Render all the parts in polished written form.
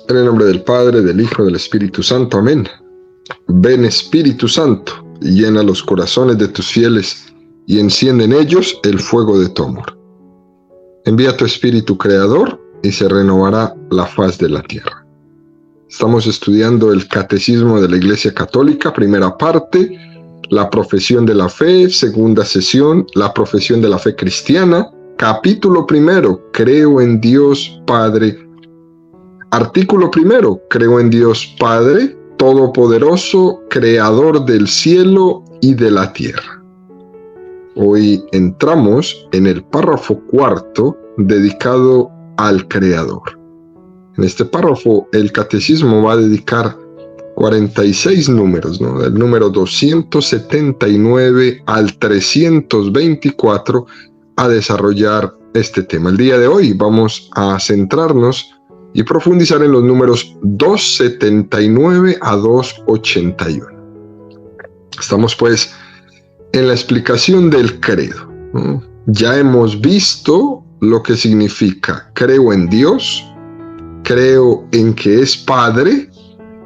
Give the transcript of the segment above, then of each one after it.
En el nombre del Padre, del Hijo, del Espíritu Santo. Amén. Ven, Espíritu Santo, y llena los corazones de tus fieles y enciende en ellos el fuego de tu amor. Envía tu Espíritu Creador y se renovará la faz de la tierra. Estamos estudiando el Catecismo de la Iglesia Católica, primera parte, la profesión de la fe, segunda sesión, la profesión de la fe cristiana, capítulo primero, creo en Dios Padre. Artículo primero, creo en Dios Padre, Todopoderoso, Creador del cielo y de la tierra. Hoy entramos en el párrafo cuarto dedicado al Creador. En este párrafo el Catecismo va a dedicar 46 números, ¿no? Del número 279 al 324 a desarrollar este tema. El día de hoy vamos a centrarnos y profundizar en los números 279 a 281. Estamos pues en la explicación del credo, ¿no? Ya hemos visto lo que significa creo en Dios, creo en que es Padre,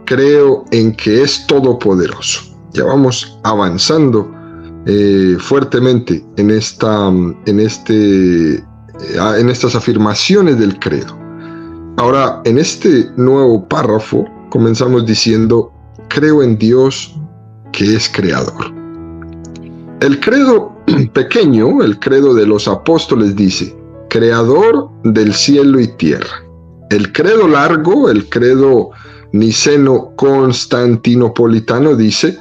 creo en que es todopoderoso. Ya vamos avanzando fuertemente en estas afirmaciones del credo. Ahora, en este nuevo párrafo, comenzamos diciendo, creo en Dios que es creador. El credo pequeño, el credo de los apóstoles dice, creador del cielo y tierra. El credo largo, el credo niceno-constantinopolitano dice,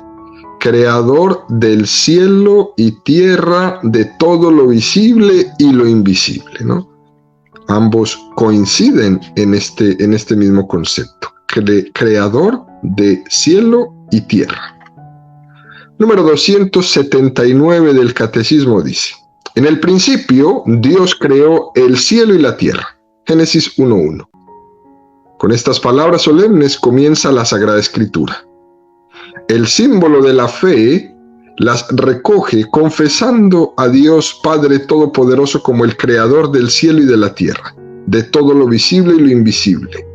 creador del cielo y tierra, de todo lo visible y lo invisible, ¿no? Ambos coinciden en este mismo concepto, creador de cielo y tierra. Número 279 del Catecismo dice, en el principio Dios creó el cielo y la tierra. Génesis 1:1. Con estas palabras solemnes comienza la Sagrada Escritura. El símbolo de la fe las recoge confesando a Dios Padre Todopoderoso como el Creador del cielo y de la tierra, de todo lo visible y lo invisible.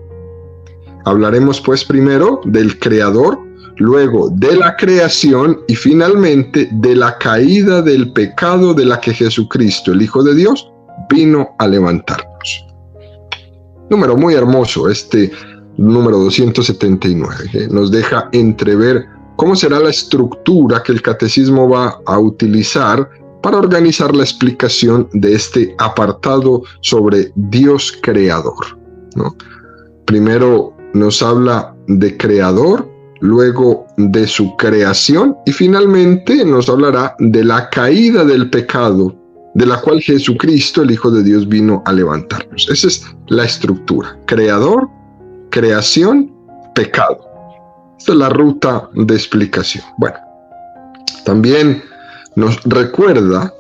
Hablaremos pues primero del Creador, luego de la creación y finalmente de la caída del pecado de la que Jesucristo, el Hijo de Dios, vino a levantarnos. Número muy hermoso, este número 279, que nos deja entrever cómo será la estructura que el Catecismo va a utilizar para organizar la explicación de este apartado sobre Dios creador, ¿no? Primero nos habla de creador, luego de su creación y finalmente nos hablará de la caída del pecado, de la cual Jesucristo, el Hijo de Dios, vino a levantarnos. Esa es la estructura: creador, creación, pecado. Esta es la ruta de explicación. Bueno, también nos recuerda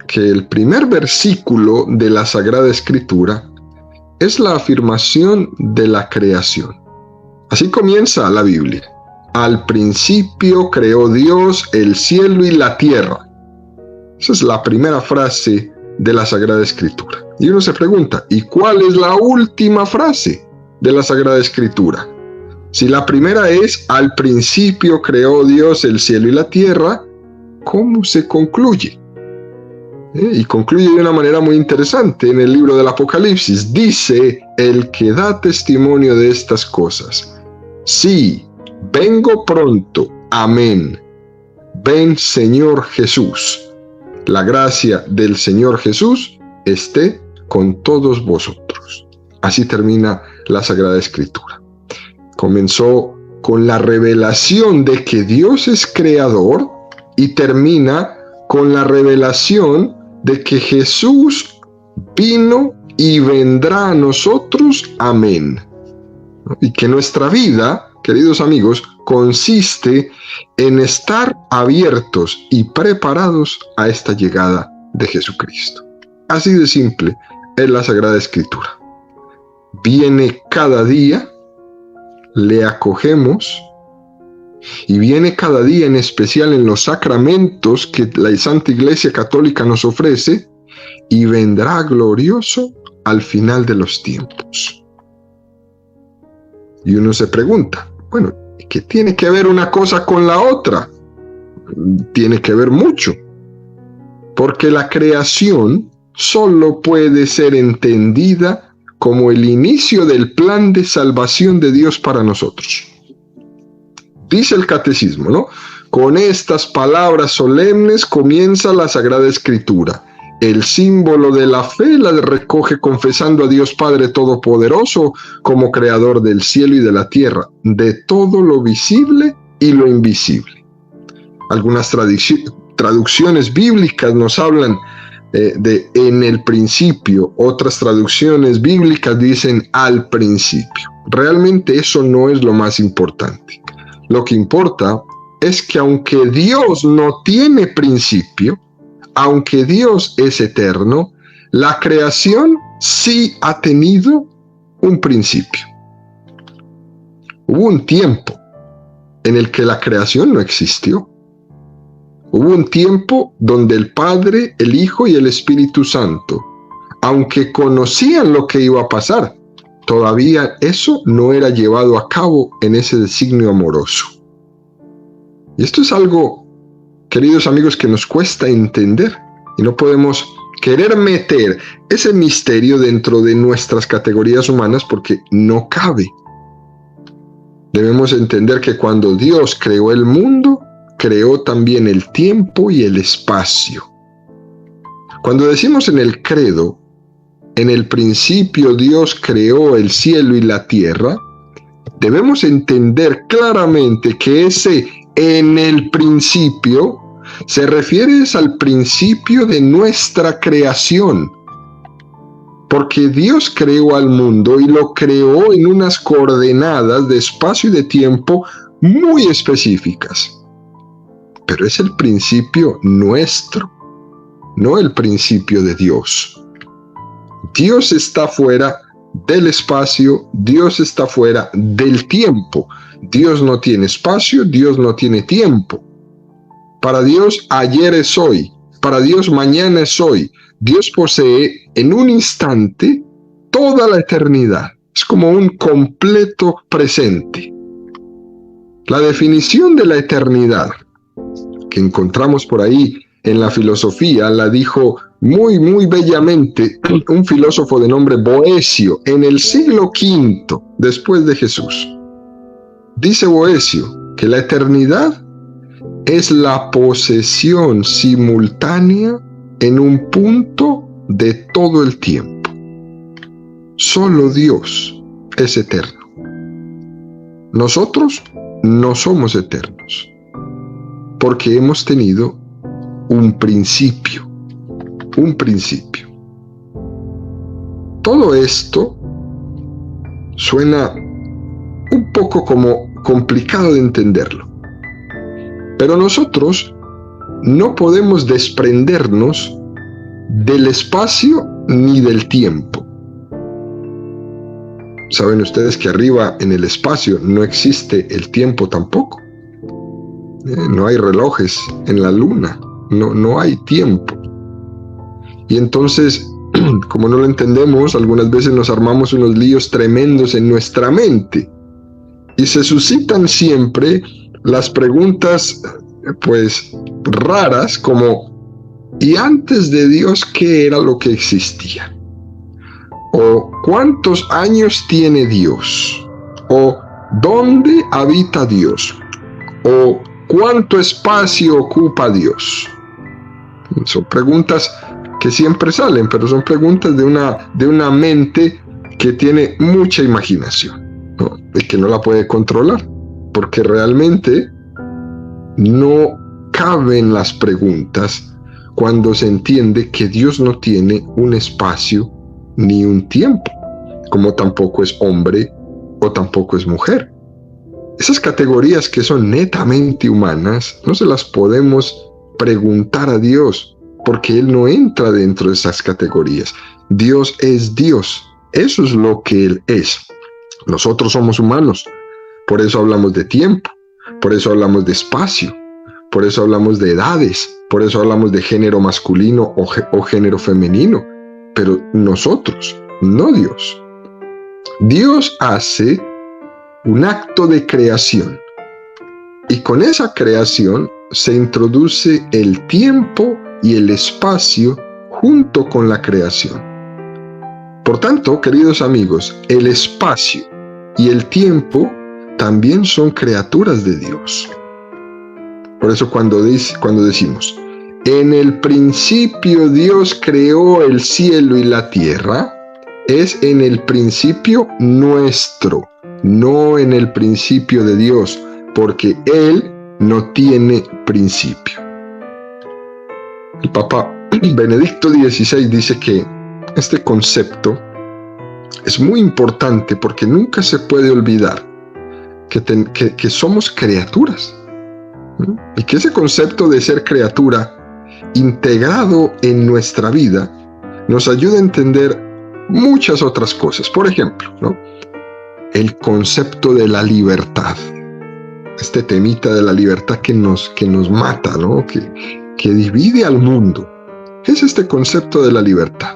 que el primer versículo de la Sagrada Escritura es la afirmación de la creación. Así comienza la Biblia. Al principio creó Dios el cielo y la tierra. Esa es la primera frase de la Sagrada Escritura. Y uno se pregunta, ¿y cuál es la última frase de la Sagrada Escritura? Si la primera es, al principio creó Dios el cielo y la tierra, ¿cómo se concluye? Y concluye de una manera muy interesante en el libro del Apocalipsis. Dice el que da testimonio de estas cosas: sí, vengo pronto, amén. Ven, Señor Jesús. La gracia del Señor Jesús esté con todos vosotros. Así termina la Sagrada Escritura. Comenzó con la revelación de que Dios es creador y termina con la revelación de que Jesús vino y vendrá a nosotros. Amén. Y que nuestra vida, queridos amigos, consiste en estar abiertos y preparados a esta llegada de Jesucristo. Así de simple es la Sagrada Escritura. Viene cada día, le acogemos, y viene cada día, en especial en los sacramentos que la Santa Iglesia Católica nos ofrece, y vendrá glorioso al final de los tiempos. Y uno se pregunta, bueno, ¿qué tiene que ver una cosa con la otra? Tiene que ver mucho, porque la creación solo puede ser entendida como el inicio del plan de salvación de Dios para nosotros. Dice el catecismo, ¿no? Con estas palabras solemnes comienza la Sagrada Escritura. El símbolo de la fe la recoge confesando a Dios Padre Todopoderoso como creador del cielo y de la tierra, de todo lo visible y lo invisible. Algunas traducciones bíblicas nos hablan de en el principio, otras traducciones bíblicas dicen al principio. Realmente eso no es lo más importante. Lo que importa es que aunque Dios no tiene principio, aunque Dios es eterno, la creación sí ha tenido un principio. Hubo un tiempo en el que la creación no existió. Hubo un tiempo donde el Padre, el Hijo y el Espíritu Santo, aunque conocían lo que iba a pasar, todavía eso no era llevado a cabo en ese designio amoroso. Y esto es algo, queridos amigos, que nos cuesta entender y no podemos querer meter ese misterio dentro de nuestras categorías humanas porque no cabe. Debemos entender que cuando Dios creó el mundo, creó también el tiempo y el espacio. Cuando decimos en el credo, en el principio Dios creó el cielo y la tierra, debemos entender claramente que ese en el principio se refiere al principio de nuestra creación, porque Dios creó al mundo y lo creó en unas coordenadas de espacio y de tiempo muy específicas. Pero es el principio nuestro, no el principio de Dios. Dios está fuera del espacio, Dios está fuera del tiempo. Dios no tiene espacio, Dios no tiene tiempo. Para Dios ayer es hoy, para Dios mañana es hoy. Dios posee en un instante toda la eternidad. Es como un completo presente. La definición de la eternidad que encontramos por ahí en la filosofía la dijo muy bellamente un filósofo de nombre Boecio en el siglo V después de Jesús. Dice Boecio que la eternidad es la posesión simultánea en un punto de todo el tiempo. Solo Dios es eterno. Nosotros no somos eternos, porque hemos tenido un principio. Un principio. Todo esto suena un poco como complicado de entenderlo. Pero nosotros no podemos desprendernos del espacio ni del tiempo. Saben ustedes que arriba en el espacio no existe el tiempo tampoco. No hay relojes en la luna, no hay tiempo. Y entonces, como no lo entendemos, algunas veces nos armamos unos líos tremendos en nuestra mente. Y se suscitan siempre las preguntas, pues, raras, como, ¿y antes de Dios qué era lo que existía? ¿O cuántos años tiene Dios? ¿O dónde habita Dios? ¿O cuánto espacio ocupa Dios? Son preguntas que siempre salen, pero son preguntas de una mente que tiene mucha imaginación, ¿no? Y que no la puede controlar, porque realmente no caben las preguntas cuando se entiende que Dios no tiene un espacio ni un tiempo, como tampoco es hombre o tampoco es mujer. Esas categorías que son netamente humanas no se las podemos preguntar a Dios, porque Él no entra dentro de esas categorías. Dios es Dios, eso es lo que Él es. Nosotros somos humanos, por eso hablamos de tiempo, por eso hablamos de espacio, por eso hablamos de edades, por eso hablamos de género masculino o género femenino, pero nosotros, no Dios. Dios hace un acto de creación. Y con esa creación se introduce el tiempo y el espacio junto con la creación. Por tanto, queridos amigos, el espacio y el tiempo también son criaturas de Dios. Por eso cuando decimos, en el principio Dios creó el cielo y la tierra, es en el principio nuestro, no en el principio de Dios, porque Él no tiene principio. El Papa Benedicto XVI dice que este concepto es muy importante porque nunca se puede olvidar que somos criaturas, ¿no? Y que ese concepto de ser criatura integrado en nuestra vida nos ayuda a entender muchas otras cosas. Por ejemplo, ¿no?, el concepto de la libertad. Este temita de la libertad que nos mata, ¿no?, que divide al mundo. ¿Qué es este concepto de la libertad?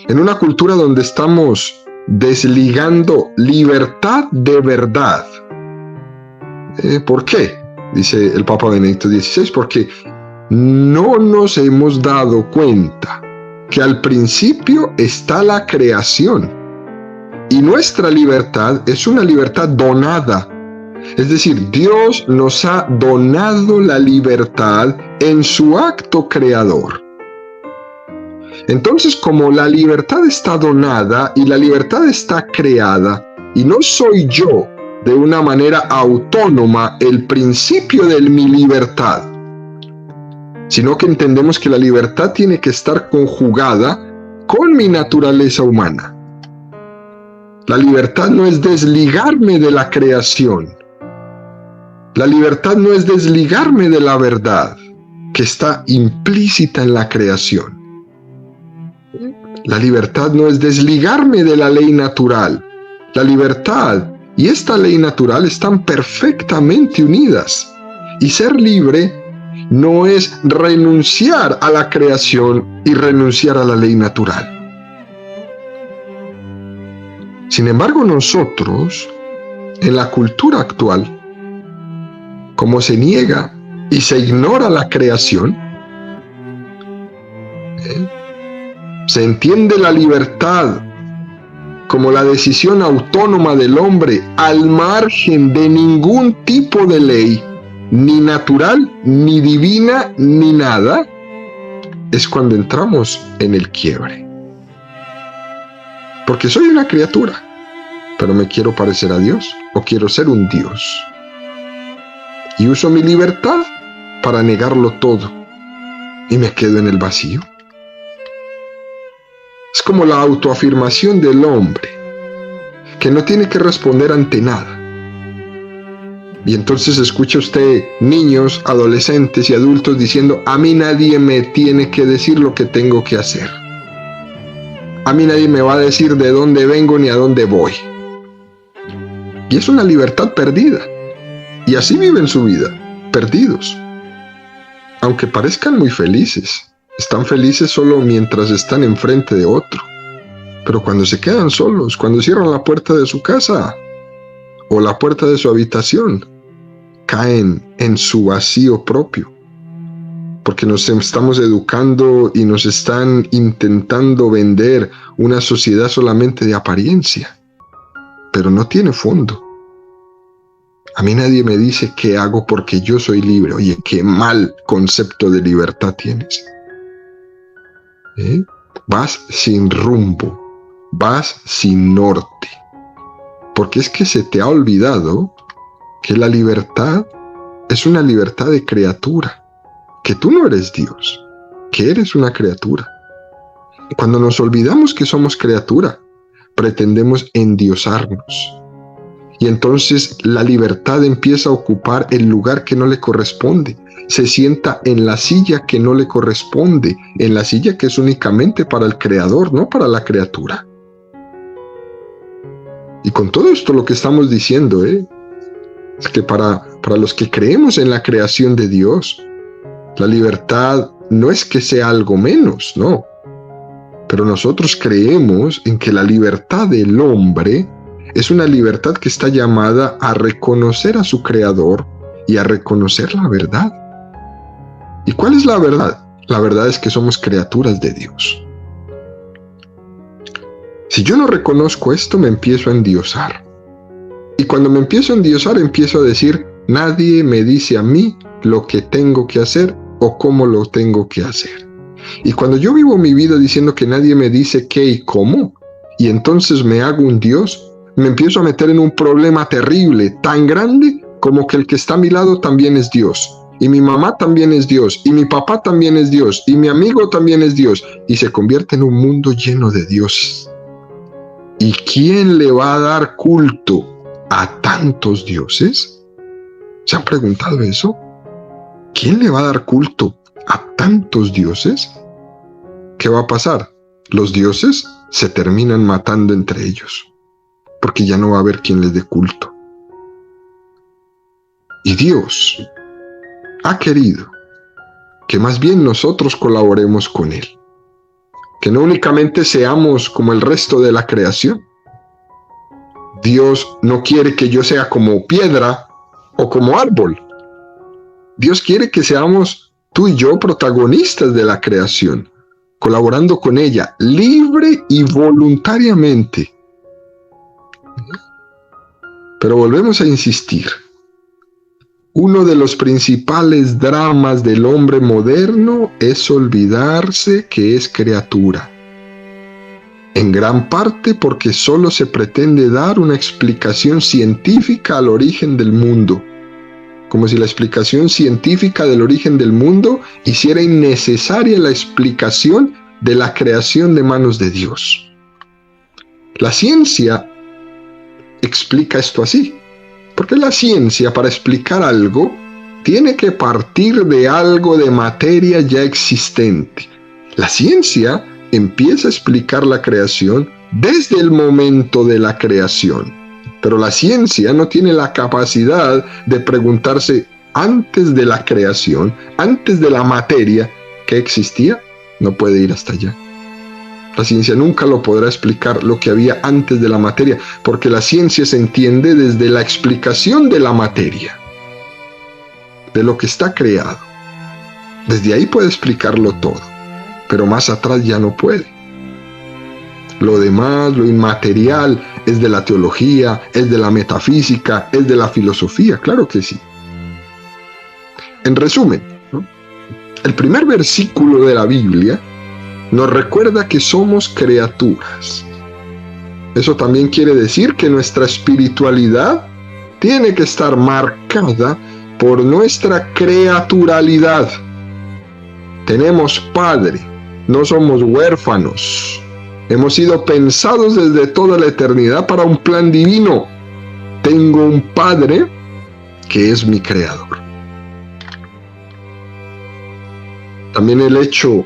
En una cultura donde estamos desligando libertad de verdad. ¿Por qué? Dice el Papa Benedicto XVI, porque no nos hemos dado cuenta que al principio está la creación y nuestra libertad es una libertad donada. Es decir, Dios nos ha donado la libertad en su acto creador. Entonces, como la libertad está donada y la libertad está creada, y no soy yo de una manera autónoma el principio de mi libertad, sino que entendemos que la libertad tiene que estar conjugada con mi naturaleza humana. La libertad no es desligarme de la creación. La libertad no es desligarme de la verdad que está implícita en la creación. La libertad no es desligarme de la ley natural. La libertad y esta ley natural están perfectamente unidas. Y ser libre no es renunciar a la creación y renunciar a la ley natural. Sin embargo, nosotros, en la cultura actual, como se niega y se ignora la creación, se entiende la libertad como la decisión autónoma del hombre al margen de ningún tipo de ley, ni natural, ni divina, ni nada, es cuando entramos en el quiebre. Porque soy una criatura, pero me quiero parecer a Dios, o quiero ser un Dios. Y uso mi libertad para negarlo todo, y me quedo en el vacío. Es como la autoafirmación del hombre, que no tiene que responder ante nada. Y entonces escucha usted niños, adolescentes y adultos diciendo: a mí nadie me tiene que decir lo que tengo que hacer. A mí nadie me va a decir de dónde vengo ni a dónde voy. Y es una libertad perdida. Y así viven su vida, perdidos. Aunque parezcan muy felices. Están felices solo mientras están enfrente de otro. Pero cuando se quedan solos, cuando cierran la puerta de su casa o la puerta de su habitación, caen en su vacío propio. Porque nos estamos educando y nos están intentando vender una sociedad solamente de apariencia, pero no tiene fondo. A mí nadie me dice qué hago porque yo soy libre. Oye, qué mal concepto de libertad tienes. Vas sin rumbo, vas sin norte, porque es que se te ha olvidado que la libertad es una libertad de criatura, que tú no eres Dios, que eres una criatura. Cuando nos olvidamos que somos criatura, pretendemos endiosarnos, y entonces la libertad empieza a ocupar el lugar que no le corresponde. Se sienta en la silla que no le corresponde, en la silla que es únicamente para el creador, no para la criatura. Y con todo esto lo que estamos diciendo es que para los que creemos en la creación de Dios, la libertad no es que sea algo menos, no. Pero nosotros creemos en que la libertad del hombre es una libertad que está llamada a reconocer a su Creador y a reconocer la verdad. ¿Y cuál es la verdad? La verdad es que somos criaturas de Dios. Si yo no reconozco esto, me empiezo a endiosar. Y cuando me empiezo a endiosar, empiezo a decir, nadie me dice a mí lo que tengo que hacer o cómo lo tengo que hacer. Y cuando yo vivo mi vida diciendo que nadie me dice qué y cómo, y entonces me hago un Dios, me empiezo a meter en un problema terrible, tan grande como que el que está a mi lado también es Dios. Y mi mamá también es Dios, y mi papá también es Dios, y mi amigo también es Dios. Y se convierte en un mundo lleno de dioses. ¿Y quién le va a dar culto a tantos dioses? ¿Se han preguntado eso? ¿Quién le va a dar culto a tantos dioses? ¿Qué va a pasar? Los dioses se terminan matando entre ellos, porque ya no va a haber quien les dé culto. Y Dios ha querido que más bien nosotros colaboremos con Él, que no únicamente seamos como el resto de la creación. Dios no quiere que yo sea como piedra o como árbol. Dios quiere que seamos tú y yo protagonistas de la creación, colaborando con ella libre y voluntariamente. Pero volvemos a insistir. Uno de los principales dramas del hombre moderno es olvidarse que es criatura. En gran parte porque solo se pretende dar una explicación científica al origen del mundo, como si la explicación científica del origen del mundo hiciera innecesaria la explicación de la creación de manos de Dios. La ciencia explica esto así, porque la ciencia, para explicar algo, tiene que partir de algo de materia ya existente. La ciencia empieza a explicar la creación desde el momento de la creación. Pero la ciencia no tiene la capacidad de preguntarse antes de la creación, antes de la materia que existía, no puede ir hasta allá. La ciencia nunca lo podrá explicar lo que había antes de la materia, porque la ciencia se entiende desde la explicación de la materia, de lo que está creado. Desde ahí puede explicarlo todo, pero más atrás ya no puede. Lo demás, lo inmaterial, es de la teología, es de la metafísica, es de la filosofía, claro que sí. En resumen, ¿no? El primer versículo de la Biblia nos recuerda que somos criaturas. Eso también quiere decir que nuestra espiritualidad tiene que estar marcada por nuestra creaturalidad. Tenemos Padre, no somos huérfanos. Hemos sido pensados desde toda la eternidad para un plan divino. Tengo un Padre que es mi Creador. También el hecho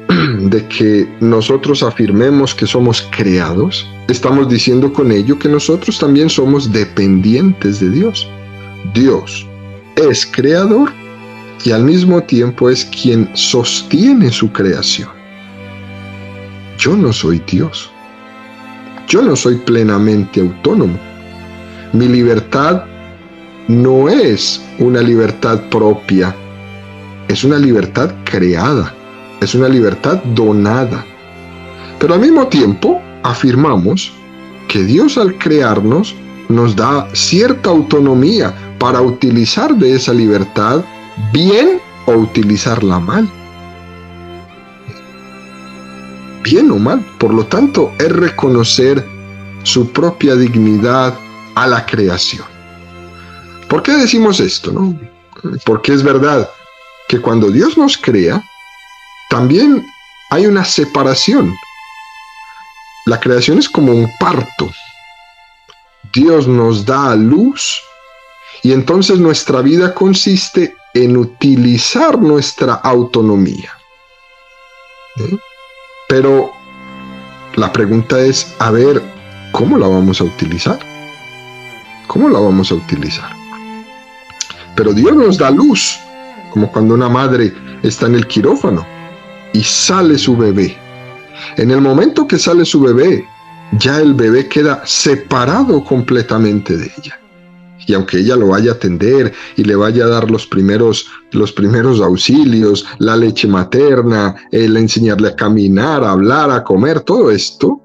de que nosotros afirmemos que somos creados, estamos diciendo con ello que nosotros también somos dependientes de Dios. Dios es creador y al mismo tiempo es quien sostiene su creación. Yo no soy Dios. Yo no soy plenamente autónomo. Mi libertad no es una libertad propia, es una libertad creada. Es una libertad donada. Pero al mismo tiempo afirmamos que Dios al crearnos nos da cierta autonomía para utilizar de esa libertad bien o utilizarla mal. Bien o mal. Por lo tanto, es reconocer su propia dignidad a la creación. ¿Por qué decimos esto, no? Porque es verdad que cuando Dios nos crea, también hay una separación. La creación es como un parto. Dios nos da a luz y entonces nuestra vida consiste en utilizar nuestra autonomía. Pero la pregunta es, a ver, ¿cómo la vamos a utilizar? ¿Cómo la vamos a utilizar? Pero Dios nos da luz, como cuando una madre está en el quirófano y sale su bebé. En el momento que sale su bebé, ya el bebé queda separado completamente de ella. Y aunque ella lo vaya a atender y le vaya a dar los primeros auxilios, la leche materna, el enseñarle a caminar, a hablar, a comer, todo esto,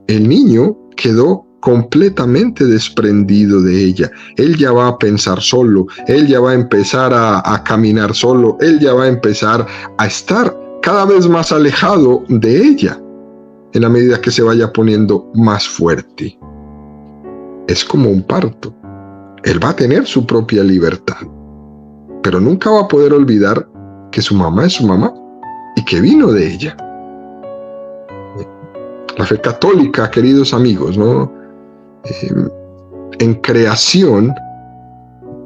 el niño quedó completamente desprendido de ella. Él ya va a pensar solo, él ya va a empezar a caminar solo, él ya va a empezar a estar cada vez más alejado de ella en la medida que se vaya poniendo más fuerte. Es como un parto. Él va a tener su propia libertad, pero nunca va a poder olvidar que su mamá es su mamá y que vino de ella. La fe católica, queridos amigos, ¿no? En creación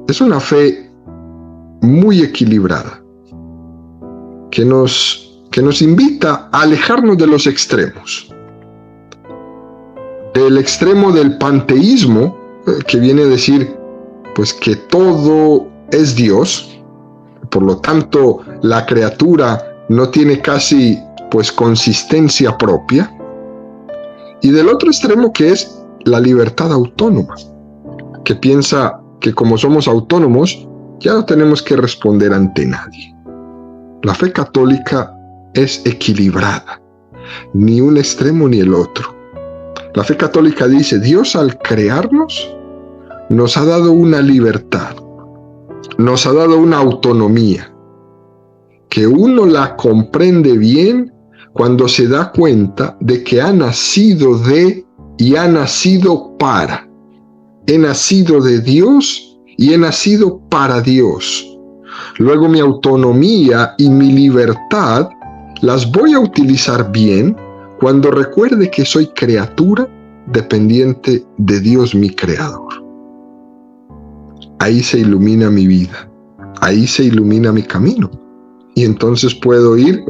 es una fe muy equilibrada que nos invita a alejarnos de los extremos. Del extremo del panteísmo, que viene a decir pues que todo es Dios, por lo tanto la criatura no tiene casi pues consistencia propia, y del otro extremo que es la libertad autónoma, que piensa que como somos autónomos ya no tenemos que responder ante nadie. La fe católica es equilibrada, ni un extremo ni el otro. La fe católica dice, Dios al crearnos nos ha dado una libertad, nos ha dado una autonomía, que uno la comprende bien cuando se da cuenta de que ha nacido de y ha nacido para. He nacido de Dios y he nacido para Dios. Luego mi autonomía y mi libertad las voy a utilizar bien cuando recuerde que soy criatura dependiente de Dios mi Creador. Ahí se ilumina mi vida, ahí se ilumina mi camino, y entonces puedo ir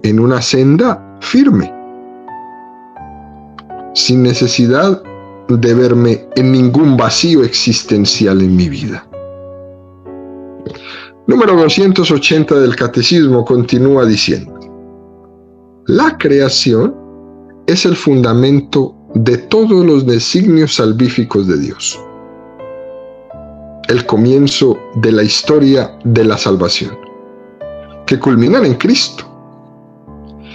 en una senda firme, sin necesidad de verme en ningún vacío existencial en mi vida. Número 280 del Catecismo continúa diciendo: la creación es el fundamento de todos los designios salvíficos de Dios, el comienzo de la historia de la salvación, que culminan en Cristo.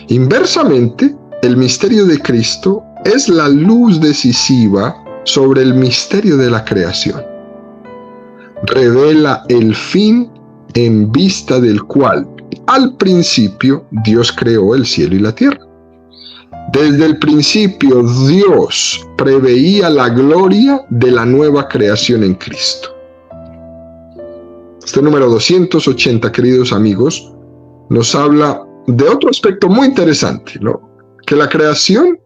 Inversamente, el misterio de Cristo es la luz decisiva sobre el misterio de la creación. Revela el fin en vista del cual, al principio, Dios creó el cielo y la tierra. Desde el principio, Dios preveía la gloria de la nueva creación en Cristo. Este número 280, queridos amigos, nos habla de otro aspecto muy interesante, ¿no? Que la creación,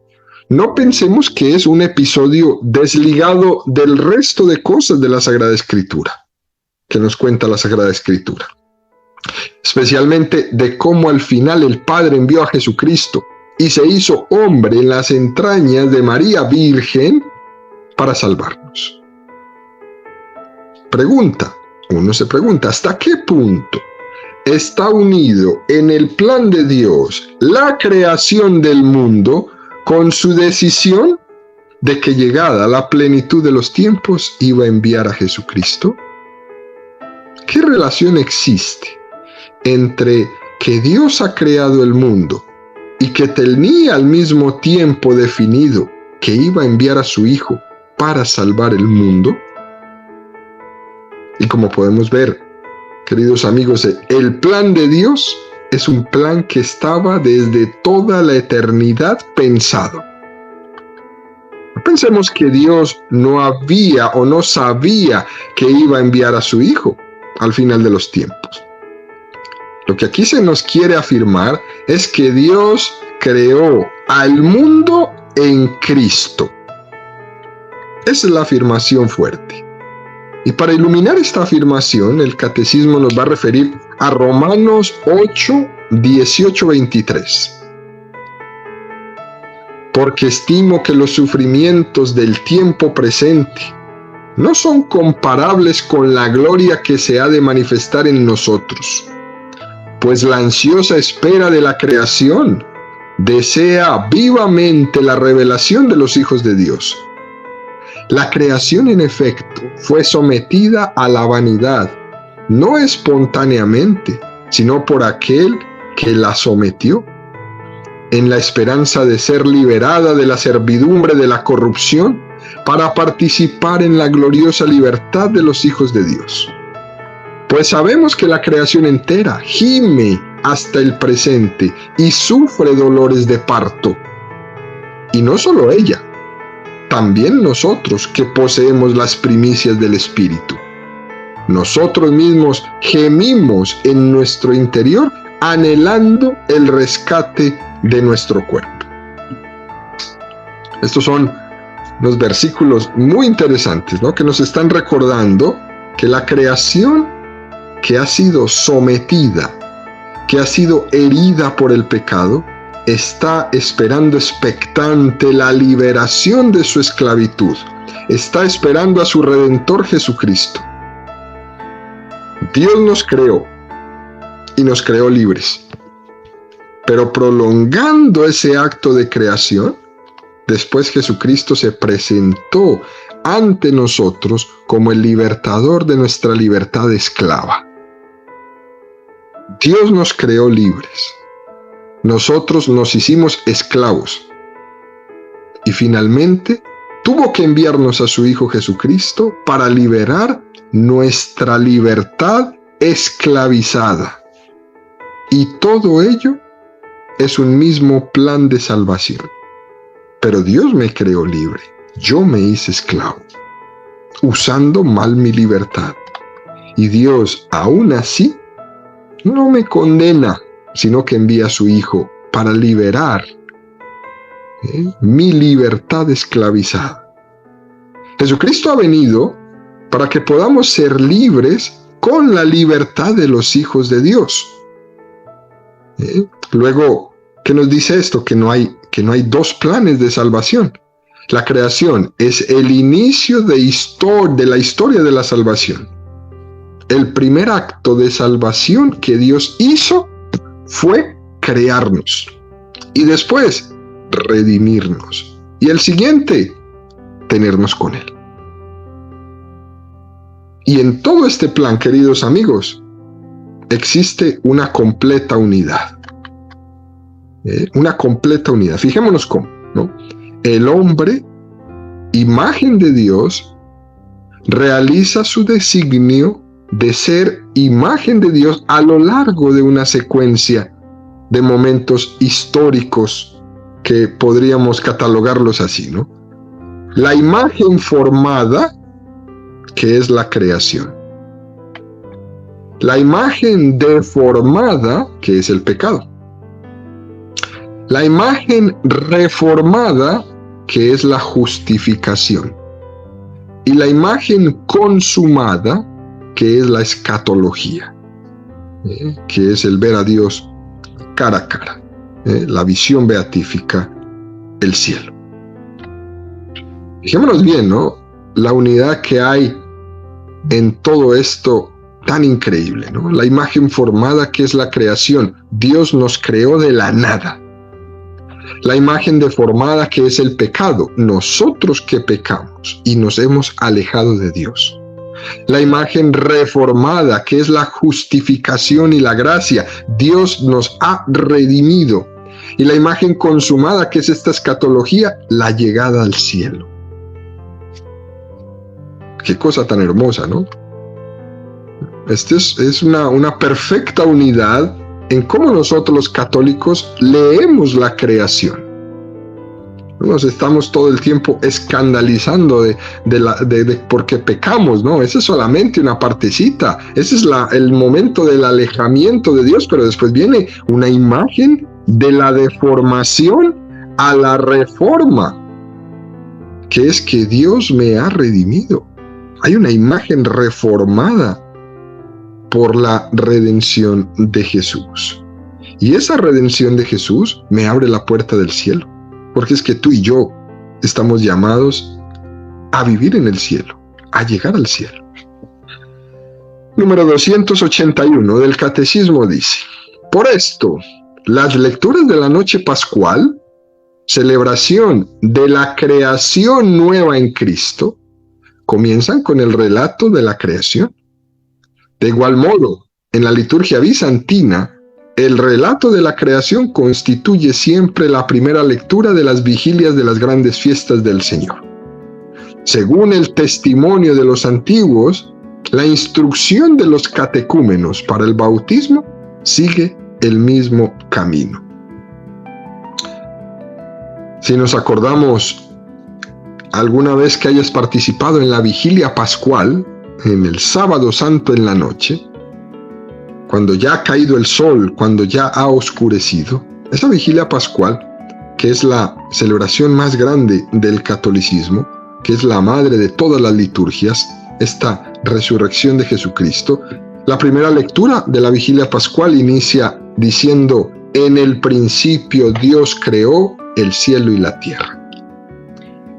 no pensemos que es un episodio desligado del resto de cosas de la Sagrada Escritura, que nos cuenta la Sagrada Escritura. Especialmente de cómo al final el Padre envió a Jesucristo y se hizo hombre en las entrañas de María Virgen para salvarnos. Uno se pregunta, ¿hasta qué punto está unido en el plan de Dios la creación del mundo con su decisión de que llegada la plenitud de los tiempos iba a enviar a Jesucristo? ¿Qué relación existe entre que Dios ha creado el mundo y que tenía al mismo tiempo definido que iba a enviar a su Hijo para salvar el mundo? Y como podemos ver, queridos amigos, el plan de Dios es un plan que estaba desde toda la eternidad pensado. No pensemos que Dios no había o no sabía que iba a enviar a su Hijo al final de los tiempos. Lo que aquí se nos quiere afirmar es que Dios creó al mundo en Cristo. Esa es la afirmación fuerte. Y para iluminar esta afirmación, el Catecismo nos va a referir a Romanos 8, 18, 23. Porque estimo que los sufrimientos del tiempo presente no son comparables con la gloria que se ha de manifestar en nosotros, pues la ansiosa espera de la creación desea vivamente la revelación de los hijos de Dios. La creación, en efecto, fue sometida a la vanidad, no espontáneamente, sino por aquel que la sometió, en la esperanza de ser liberada de la servidumbre de la corrupción para participar en la gloriosa libertad de los hijos de Dios. Pues sabemos que la creación entera gime hasta el presente y sufre dolores de parto. Y no solo ella, también nosotros que poseemos las primicias del Espíritu. Nosotros mismos gemimos en nuestro interior anhelando el rescate de nuestro cuerpo. Estos son los versículos muy interesantes, ¿no?, que nos están recordando que la creación que ha sido sometida, que ha sido herida por el pecado, está esperando expectante la liberación de su esclavitud. Está esperando a su Redentor Jesucristo. Dios nos creó y nos creó libres. Pero prolongando ese acto de creación, después Jesucristo se presentó ante nosotros como el libertador de nuestra libertad esclava. Dios nos creó libres. Nosotros nos hicimos esclavos. Y finalmente tuvo que enviarnos a su Hijo Jesucristo para liberar nuestra libertad esclavizada. Y todo ello es un mismo plan de salvación. Pero Dios me creó libre. Yo me hice esclavo, usando mal mi libertad. Y Dios, aún así, no me condena, sino que envía a su Hijo para liberar mi libertad esclavizada. Jesucristo ha venido para que podamos ser libres con la libertad de los hijos de Dios. Luego, ¿qué nos dice esto? Que no hay dos planes de salvación. La creación es el inicio de la historia de la salvación. El primer acto de salvación que Dios hizo fue crearnos. Y después, redimirnos. Y el siguiente, tenernos con Él. Y en todo este plan, queridos amigos, existe una completa unidad. Una completa unidad. Fijémonos cómo, ¿no? El hombre, imagen de Dios, realiza su designio de ser imagen de Dios a lo largo de una secuencia de momentos históricos que podríamos catalogarlos así, ¿no? La imagen formada, que es la creación. La imagen deformada, que es el pecado. La imagen reformada, que es la justificación. Y la imagen consumada, que es la escatología, que es el ver a Dios cara a cara, la visión beatífica, el cielo. Fijémonos bien, ¿no?, la unidad que hay en todo esto tan increíble, ¿no? La imagen formada, que es la creación. Dios nos creó de la nada. La imagen deformada, que es el pecado. Nosotros que pecamos y nos hemos alejado de Dios. La imagen reformada, que es la justificación y la gracia. Dios nos ha redimido. Y la imagen consumada, que es esta escatología, la llegada al cielo. Qué cosa tan hermosa, ¿no? Esta es una perfecta unidad en cómo nosotros los católicos leemos la creación. Nos estamos todo el tiempo escandalizando de porque pecamos, ¿no? Esa es solamente una partecita. Ese es el momento del alejamiento de Dios, pero después viene una imagen de la deformación a la reforma, que es que Dios me ha redimido. Hay una imagen reformada por la redención de Jesús. Y esa redención de Jesús me abre la puerta del cielo. Porque es que tú y yo estamos llamados a vivir en el cielo, a llegar al cielo. Número 281 del Catecismo dice: por esto, Las lecturas de la noche pascual, celebración de la creación nueva en Cristo, comienzan con el relato de la creación. De igual modo, en la liturgia bizantina, el relato de la creación constituye siempre la primera lectura de las vigilias de las grandes fiestas del Señor. Según el testimonio de los antiguos, la instrucción de los catecúmenos para el bautismo sigue el mismo camino. Si nos acordamos alguna vez que hayas participado en la vigilia pascual, en el sábado santo en la noche, cuando ya ha caído el sol, cuando ya ha oscurecido, esa vigilia pascual, que es la celebración más grande del catolicismo, que es la madre de todas las liturgias, esta resurrección de Jesucristo, la primera lectura de la vigilia pascual inicia diciendo: en el principio Dios creó el cielo y la tierra.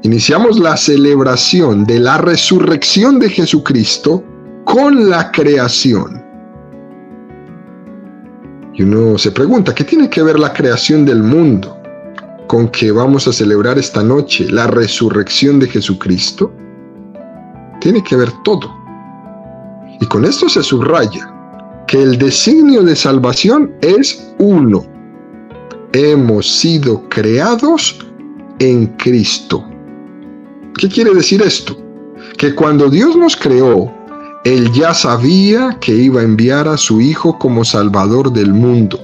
Iniciamos la celebración de la resurrección de Jesucristo con la creación. Y uno se pregunta, ¿qué tiene que ver la creación del mundo con que vamos a celebrar esta noche la resurrección de Jesucristo? Tiene que ver todo. Y con esto se subraya que el designio de salvación es uno. Hemos sido creados en Cristo. ¿Qué quiere decir esto? Que cuando Dios nos creó, Él ya sabía que iba a enviar a su Hijo como Salvador del mundo.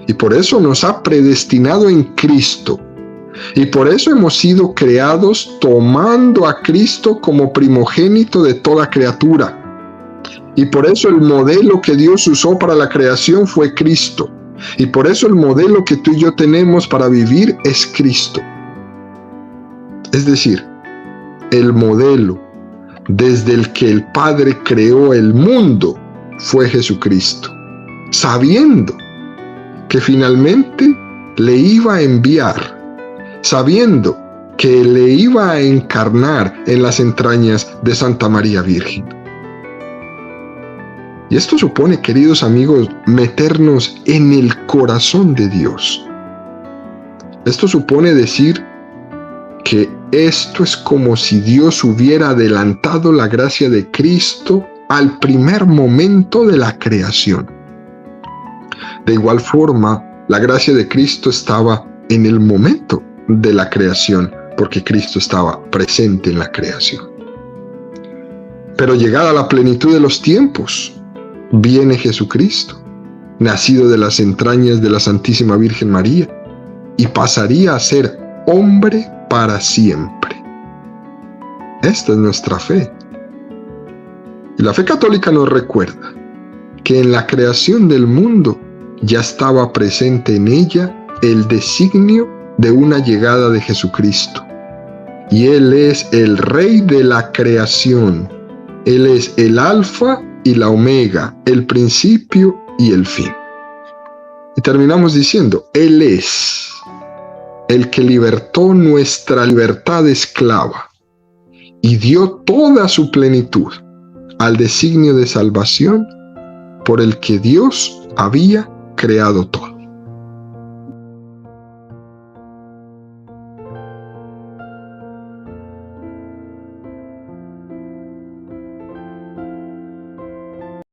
Y por eso nos ha predestinado en Cristo. Y por eso hemos sido creados tomando a Cristo como primogénito de toda criatura. Y por eso el modelo que Dios usó para la creación fue Cristo. Y por eso el modelo que tú y yo tenemos para vivir es Cristo. Es decir, el modelo desde el que el Padre creó el mundo fue Jesucristo, sabiendo que finalmente le iba a enviar, sabiendo que le iba a encarnar en las entrañas de Santa María Virgen. Y esto supone, queridos amigos, meternos en el corazón de Dios. Esto supone decir que esto es como si Dios hubiera adelantado la gracia de Cristo al primer momento de la creación. De igual forma, la gracia de Cristo estaba en el momento de la creación, porque Cristo estaba presente en la creación. Pero llegada la plenitud de los tiempos, viene Jesucristo, nacido de las entrañas de la Santísima Virgen María, y pasaría a ser hombre para siempre. Esta es nuestra fe. Y la fe católica nos recuerda que en la creación del mundo ya estaba presente en ella el designio de una llegada de Jesucristo. Y Él es el Rey de la creación. Él es el Alfa y la Omega, el principio y el fin. Y terminamos diciendo, Él es el que libertó nuestra libertad esclava y dio toda su plenitud al designio de salvación por el que Dios había creado todo.